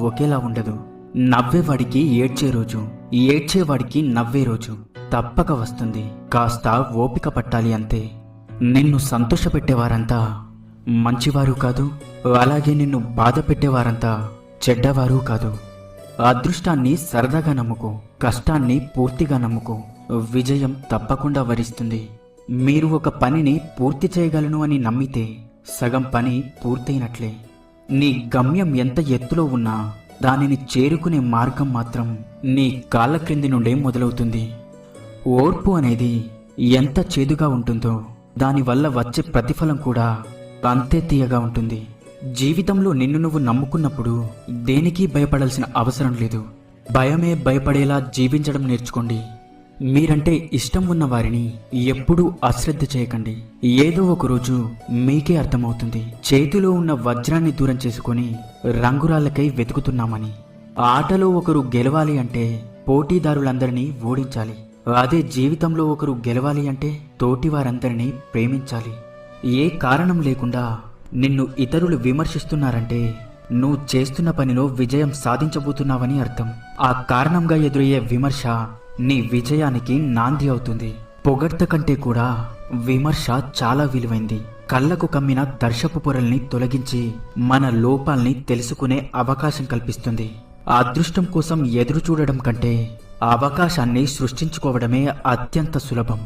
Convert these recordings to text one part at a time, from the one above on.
ఒకేలా ఉండదు. నవ్వేవాడికి ఏడ్చే రోజు, ఏడ్చేవాడికి నవ్వే రోజు తప్పక వస్తుంది. కాస్త ఓపిక పట్టాలి అంతే. నిన్ను సంతోషపెట్టేవారంతా మంచివారు కాదు, అలాగే నిన్ను బాధ పెట్టేవారంతా చెడ్డవారు కాదు. అదృష్టాన్ని సరదాగా నమ్ముకో, కష్టాన్ని పూర్తిగా నమ్ముకో. విజయం తప్పకుండా వరిస్తుంది. మీరు ఒక పనిని పూర్తి చేయగలను అని నమ్మితే సగం పని పూర్తయినట్లే. నీ గమ్యం ఎంత ఎత్తులో ఉన్నా దానిని చేరుకునే మార్గం మాత్రం నీ కాళ్ళ క్రింది నుండే మొదలవుతుంది. ఓర్పు అనేది ఎంత చేదుగా ఉంటుందో దానివల్ల వచ్చే ప్రతిఫలం కూడా అంతే తీయగా ఉంటుంది. జీవితంలో నిన్ను నువ్వు నమ్ముకున్నప్పుడు దేనికి భయపడాల్సిన అవసరం లేదు. భయమే భయపడేలా జీవించడం నేర్చుకోండి. మీరంటే ఇష్టం ఉన్న వారిని ఎప్పుడూ అశ్రద్ధ చేయకండి. ఏదో ఒక రోజు మీకే అర్థమవుతుంది, చేతిలో ఉన్న వజ్రాన్ని దూరం చేసుకొని రంగురాళ్ళకై వెతుకుతున్నామని. ఆటలో ఒకరు గెలవాలి అంటే పోటీదారులందరినీ ఓడించాలి. అదే జీవితంలో ఒకరు గెలవాలి అంటే తోటివారందరినీ ప్రేమించాలి. ఏ కారణం లేకుండా నిన్ను ఇతరులు విమర్శిస్తున్నారంటే నువ్వు చేస్తున్న పనిలో విజయం సాధించబోతున్నావని అర్థం. ఆ కారణంగా ఎదురయ్యే విమర్శ నీ విజయానికి నాంది అవుతుంది. పొగడ్త కంటే కూడా విమర్శ చాలా విలువైంది. కళ్ళకు కమ్మిన దర్శపు పొరల్ని తొలగించి మన లోపాల్ని తెలుసుకునే అవకాశం కల్పిస్తుంది. అదృష్టం కోసం ఎదురు చూడడం కంటే అవకాశాన్ని సృష్టించుకోవడమే అత్యంత సులభం.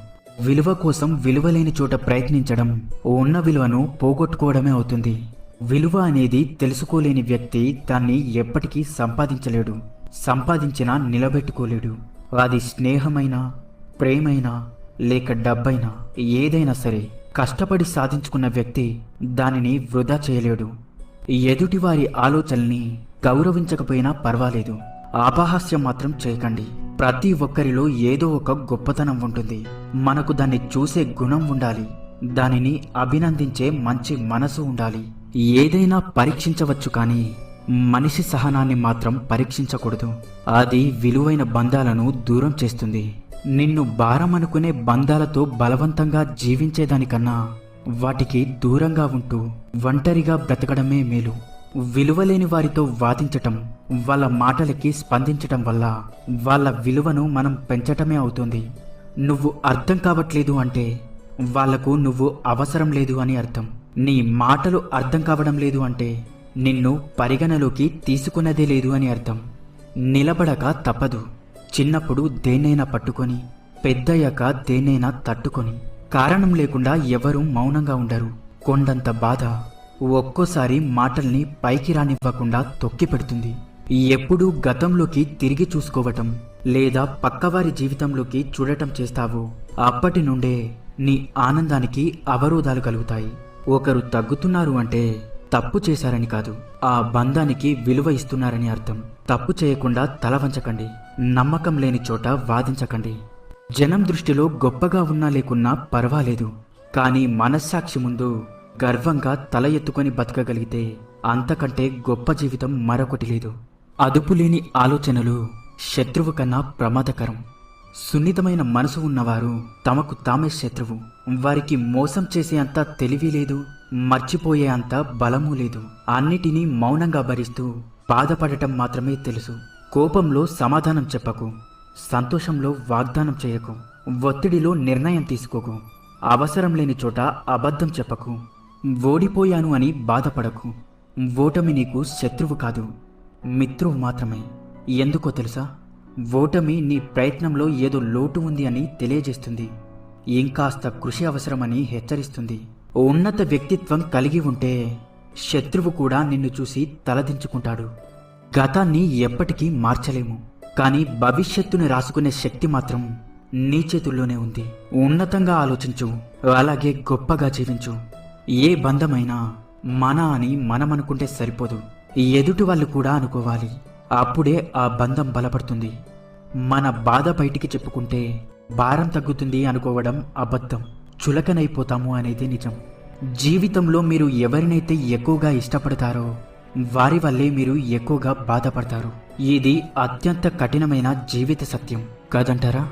విలువ కోసం విలువలేని చోట ప్రయత్నించడం ఉన్న విలువను పోగొట్టుకోవడమే అవుతుంది. విలువ అనేది తెలుసుకోలేని వ్యక్తి దాన్ని ఎప్పటికీ సంపాదించలేడు. సంపాదించినా నిలబెట్టుకోలేడు. అది స్నేహమైనా, ప్రేమైనా, లేక డబ్బైనా, ఏదైనా సరే కష్టపడి సాధించుకున్న వ్యక్తి దానిని వృధా చేయలేడు. ఎదుటివారి ఆలోచనల్ని గౌరవించకపోయినా పర్వాలేదు, అపహాస్యం మాత్రం చేయకండి. ప్రతి ఒక్కరిలో ఏదో ఒక గొప్పతనం ఉంటుంది. మనకు దాన్ని చూసే గుణం ఉండాలి. దానిని అభినందించే మంచి మనసు ఉండాలి. ఏదైనా పరీక్షించవచ్చు, కానీ మనిషి సహనాన్ని మాత్రం పరీక్షించకూడదు. అది విలువైన బంధాలను దూరం చేస్తుంది. నిన్ను భారం అనుకునే బంధాలతో బలవంతంగా జీవించేదానికన్నా వాటికి దూరంగా ఉంటూ ఒంటరిగా బ్రతకడమే మేలు. విలువలేని వారితో వాదించటం, వాళ్ళ మాటలకి స్పందించటం వల్ల వాళ్ళ విలువను మనం పెంచటమే అవుతుంది. నువ్వు అర్థం కావట్లేదు అంటే వాళ్లకు నువ్వు అవసరం లేదు అని అర్థం. నీ మాటలు అర్థం కావడం లేదు అంటే నిన్ను పరిగణలోకి తీసుకున్నదే లేదు అని అర్థం. నిలబడక తప్పదు. చిన్నప్పుడు దేన్నైనా పట్టుకొని, పెద్దయ్యాక దేన్నైనా తట్టుకొని. కారణం లేకుండా ఎవరూ మౌనంగా ఉండరు. కొండంత బాధ ఒక్కోసారి మాటల్ని పైకి రానివ్వకుండా తొక్కి పెడుతుంది. ఎప్పుడూ గతంలోకి తిరిగి చూసుకోవటం లేదా పక్కవారి జీవితంలోకి చూడటం చేస్తావో అప్పటి నుండే నీ ఆనందానికి అవరోధాలు కలుగుతాయి. ఒకరు తగ్గుతున్నారు అంటే తప్పు చేశారని కాదు, ఆ బంధానికి విలువ ఇస్తున్నారని అర్థం. తప్పు చేయకుండా తల వంచకండి. నమ్మకం లేని చోట వాదించకండి. జనం దృష్టిలో గొప్పగా ఉన్నా లేకున్నా పర్వాలేదు, కానీ మనస్సాక్షి ముందు గర్వంగా తల ఎత్తుకొని బతకగలిగితే అంతకంటే గొప్ప జీవితం మరొకటి లేదు. అదుపులేని ఆలోచనలు శత్రువు కన్నా ప్రమాదకరం. సున్నితమైన మనసు ఉన్నవారు తమకు తామే శత్రువు. వారికి మోసం చేసే అంత తెలివి లేదు, మర్చిపోయే అంత బలము లేదు. అన్నిటినీ మౌనంగా భరిస్తూ బాధపడటం మాత్రమే తెలుసు. కోపంలో సమాధానం చెప్పకు, సంతోషంలో వాగ్దానం చేయకు, ఒత్తిడిలో నిర్ణయం తీసుకోకు, అవసరం లేని చోట అబద్ధం చెప్పకు. ఓడిపోయాను అని బాధపడకు. ఓటమి నీకు శత్రువు కాదు, మిత్రువు మాత్రమే. ఎందుకో తెలుసా? ఓటమి నీ ప్రయత్నంలో ఏదో లోటు ఉంది అని తెలియజేస్తుంది. ఇంకాస్త కృషి అవసరమని హెచ్చరిస్తుంది. ఉన్నత వ్యక్తిత్వం కలిగి ఉంటే శత్రువు కూడా నిన్ను చూసి తలదించుకుంటాడు. గతాన్ని ఎప్పటికీ మార్చలేము, కానీ భవిష్యత్తుని రాసుకునే శక్తి మాత్రం నీ చేతుల్లోనే ఉంది. ఉన్నతంగా ఆలోచించు, అలాగే గొప్పగా జీవించు. ఏ బంధమైనా మన అని మనమనుకుంటే సరిపోదు, ఎదుటి వాళ్ళు కూడా అనుకోవాలి. అప్పుడే ఆ బంధం బలపడుతుంది. మన బాధ బయటికి చెప్పుకుంటే భారం తగ్గుతుంది అనుకోవడం అబద్ధం. చులకనైపోతాము అనేది నిజం. జీవితంలో మీరు ఎవరినైతే ఎక్కువగా ఇష్టపడతారో వారి వల్లే మీరు ఎక్కువగా బాధపడతారు. ఇది అత్యంత కఠినమైన జీవిత సత్యం కాదంటారా?